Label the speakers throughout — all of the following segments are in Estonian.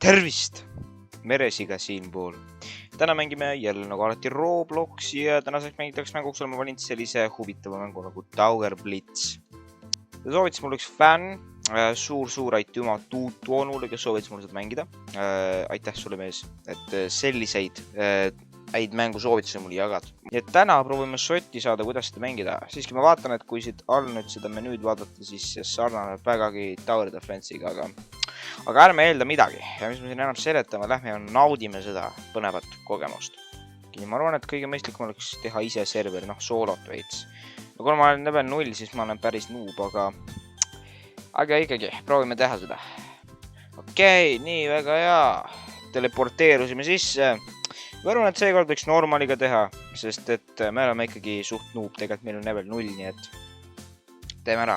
Speaker 1: Tervist! Meresiga siinpool. Täna mängime jälle nagu alati Robloxi ja tänaseks mängitaks mänguks olema valinud sellise huvitava mängu nagu Tower Blitz. Soovitas mul üks fänn, suur aitüma Tuonule, kes soovitas mul seda mängida. Aitäh sulle mees, et selliseid häid mängu soovitusi mul jagad. Ja täna proovime sotti saada, kuidas seda mängida. Siiski ma vaatan, et kui siit all nüüd seda menüüd vaadata, siis sarnaneb vägagi Tower Defense'iga, aga ärme eelda midagi. Ja mis me siin enam seletame, lähme ja naudime seda põnevat kogemust. Ma arvan, et kõige mõistlikum oleks teha ise serveri, soolot veits. Ja kui ma olen level 0, siis ma olen päris noob, aga ikkagi, proovime teha seda. Okei, nii väga hea. Teleporteerusime sisse. Ma arvan, et seekord võiks normaliga teha, sest et me oleme ikkagi suht noob, tegelikult meil on level 0, nii et teeme ära.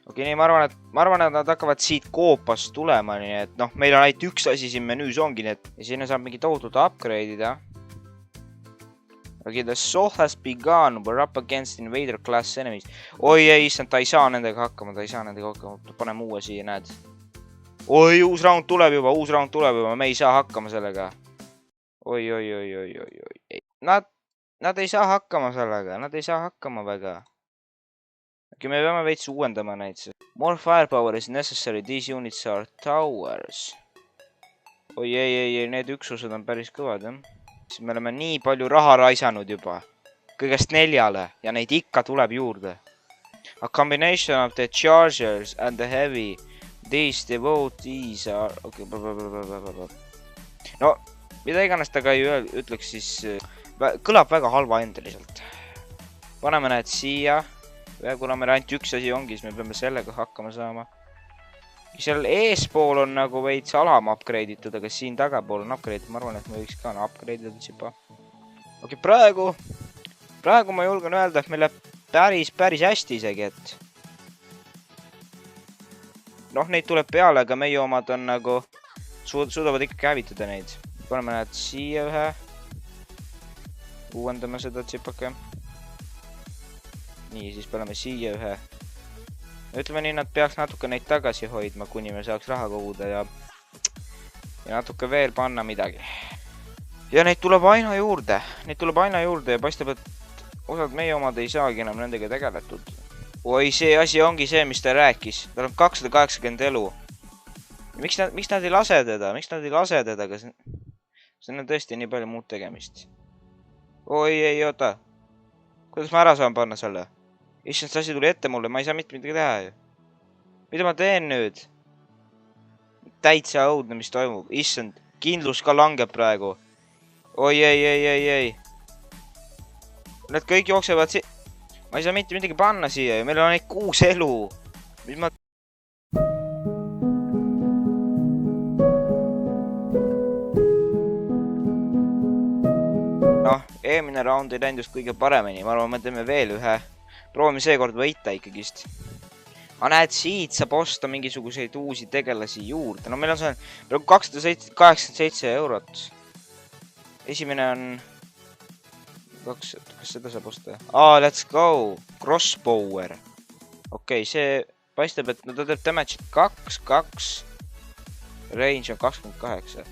Speaker 1: Okei, nii ma arvan, et nad hakkavad siit koopast tulema, nii et meil on ainult üks asi siin menüüs ongi, nii et sinna saab mingi tohutult upgrade'ida. Okei, the assault has begun, we're up against invader class enemies. Oi, ei, issand, ta ei saa nendega hakkama, paneme uue siia, näed. Oi, uus round tuleb juba, me ei saa hakkama sellega. Oi. Nad ei saa hakkama sellega, nad ei saa hakkama väga. Okei, me peame veits uuendama neid. More firepower is necessary, these units are towers. Oi, ei, need üksused on päris kõvad, jah. Me oleme nii palju raha raisanud juba. Kõigest 4 ja neid ikka tuleb juurde. A combination of the chargers and the heavy. These devotees are... Okay. No, mida iganes ta ka ei ütleks, siis kõlab väga halva endaliselt. Paneme need siia. Kuna meil ainult üks asi ongi, siis me peame sellega hakkama saama. Seal eespool on nagu veits alam upgrade'itud, aga siin tagapool on upgrade'itud. Ma arvan, et me võiks ka upgrade'ida juba. Okei, praegu ma julgen öelda, et meil läheb päris hästi isegi, et... neid tuleb peale, aga meie omad on nagu... Suudavad ikka hävitada neid. Paneme need siia ühe. Uuendame seda tsipake. Nii, siis paneme siia ühe. Ütleme nii, nad peaks natuke neid tagasi hoidma, kuni me saaks raha koguda ja natuke veel panna midagi. Ja neid tuleb aina juurde. Ja paistab, et osad meie omad ei saagi enam nendega tegeletud. Oi, see asi ongi see, mis ta rääkis. Tal on 280 elu. Miks nad ei lase teda? Kas siin on tõesti nii palju muud tegemist? Oi, ei, oota. Kuidas ma ära saan panna selle? Issand, see asi tuli ette mulle. Ma ei saa mitte midagi teha. Mida ma teen nüüd? Täitsa õudne, mis toimub. Issand, kindlus ka langeb praegu. Oi, ei. Need kõik jooksevad siia. Ma ei saa mitte midagi panna siia ja meil on ainult 6 elu. Mis ma... Eelmine round ei läinud just kõige paremini. Ma arvan, me teeme veel ühe. Proovime seekord võita ikkagist. Näed, siit saab osta mingisuguseid uusi tegelasi juurde. Meil on see 287 eurot. Esimene on... Kas seda saab osta? Let's go! Crossbower. Okei, see paistab, et ta teeb damage 2. Range on 28.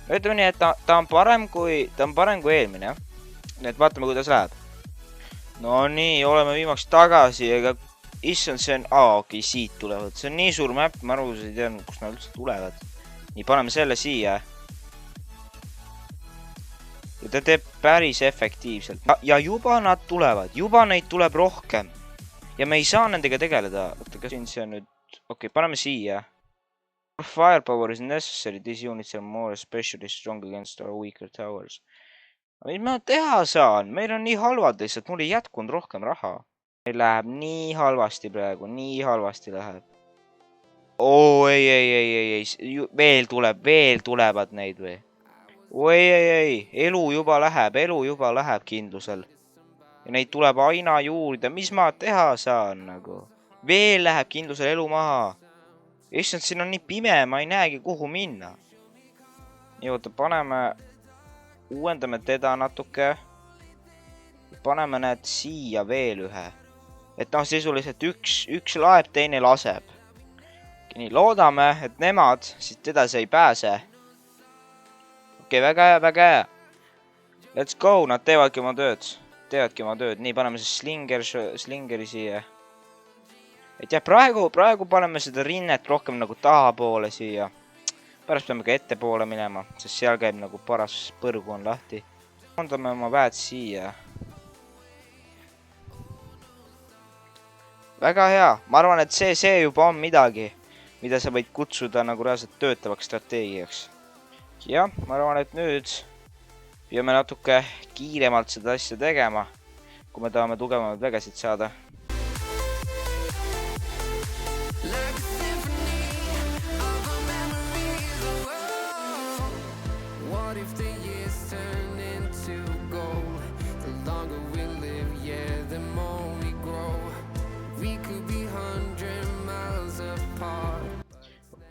Speaker 1: Ütleme nii, et ta on parem kui eelmine. Nii et vaatame, kuidas läheb. No nii, oleme viimaks tagasi, aga issand, see on... okei, siit tulevad. See on nii suur map, ma arvasin, ei teadnud, kust nad üldse tulevad. Nii, paneme selle siia. Ja ta teeb päris efektiivselt. Ja juba nad tulevad. Juba neid tuleb rohkem. Ja me ei saa nendega tegeleda. Oota, kas siin see on nüüd... Okei, paneme siia. Firepower is necessary. These units are more especially strong against our weaker towers. Mis ma teha saan? Meil on nii halvad lihtsalt. Mul ei jätkunud rohkem raha. Meil läheb nii halvasti praegu. Nii halvasti läheb. Ei. Veel tulevad neid või? Ei. Elu juba läheb kindlusel. Ja neid tuleb aina juurde. Mis ma teha saan nagu? Veel läheb kindlusel elu maha. Issand, siin on nii pime, ma ei näegi kuhu minna. Nii, oota, uuendame teda natuke. Paneme need siia veel ühe. Et sisuliselt üks laeb, teine laseb. Nii, loodame, et nemad siit edasi ei pääse. Okei, väga hea. Let's go, nad teevadki oma tööd. Nii, paneme siis slingeri siia. Et jah, praegu paneme seda rinnet rohkem nagu tahapoole siia. Pärast peame ka ettepoole minema, sest seal käib nagu paras põrgu on lahti. Koondame oma väed siia. Väga hea. Ma arvan, et see juba on midagi, mida sa võid kutsuda nagu reaalselt töötavaks strateegiaks. Jah, ma arvan, et nüüd peame natuke kiiremalt seda asja tegema, kui me tahame tugevamaid vägesid saada.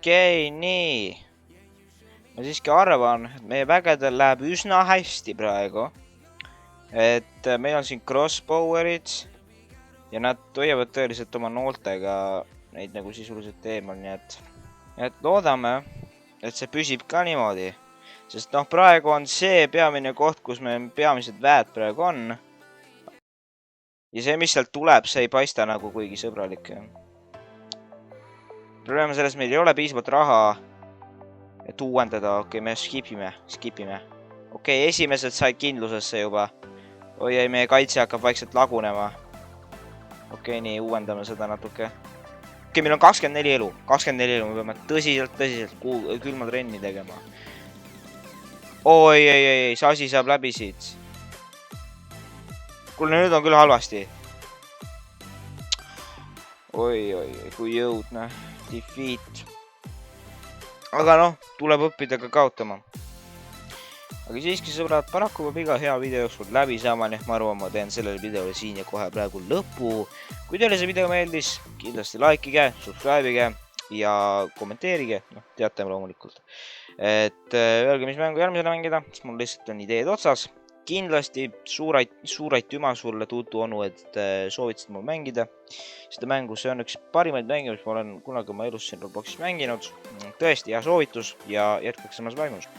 Speaker 1: Okei, nii. Ma siiski arvan, et meie vägedel läheb üsna hästi praegu. Et meil on siin crossbowerid ja nad hoiavad tõeliselt oma nooltega neid nagu sisuliselt eemal, nii et loodame, et see püsib ka niimoodi. Sest noh, praegu on see peamine koht, kus meil peamised väed praegu on. Ja see, mis sealt tuleb, see ei paista nagu kuigi sõbralik. Probleem on selles, meil ei ole piisavalt raha, et uuendada. Okei, me skipime. Okei, esimesed said kindlusesse juba. Oi ei, meie kaitse hakkab vaikselt lagunema. Okei, nii, uuendame seda natuke. Okei, meil on 24 elu. 24 elu, me peame tõsiselt külma trenni tegema. Oi, ei, see asi saab läbi siit. Kuule, nüüd on küll halvasti. Oi, kui jõudne. Defeat. Aga noh, tuleb õppida ka kaotama. Aga siiski sõbrad, paraku peab iga hea video jooksul läbi saama, nii et ma arvan, ma teen sellele videole siin ja kohe praegu lõpu. Kui teile see video meeldis, kindlasti likeige, subscribeige ja kommenteerige, noh, teate loomulikult. Et öelge, mis mängu järgmisele mängida, sest mul lihtsalt on ideed otsas. Kindlasti suur aitüma sulle, Tutu onu, et soovitasid mul mängida seda mängu. See on üks parimaid mänge, mis ma olen kunagi oma elus siin Robloxis mänginud. Tõesti hea soovitus ja jätkaks samas vaimus.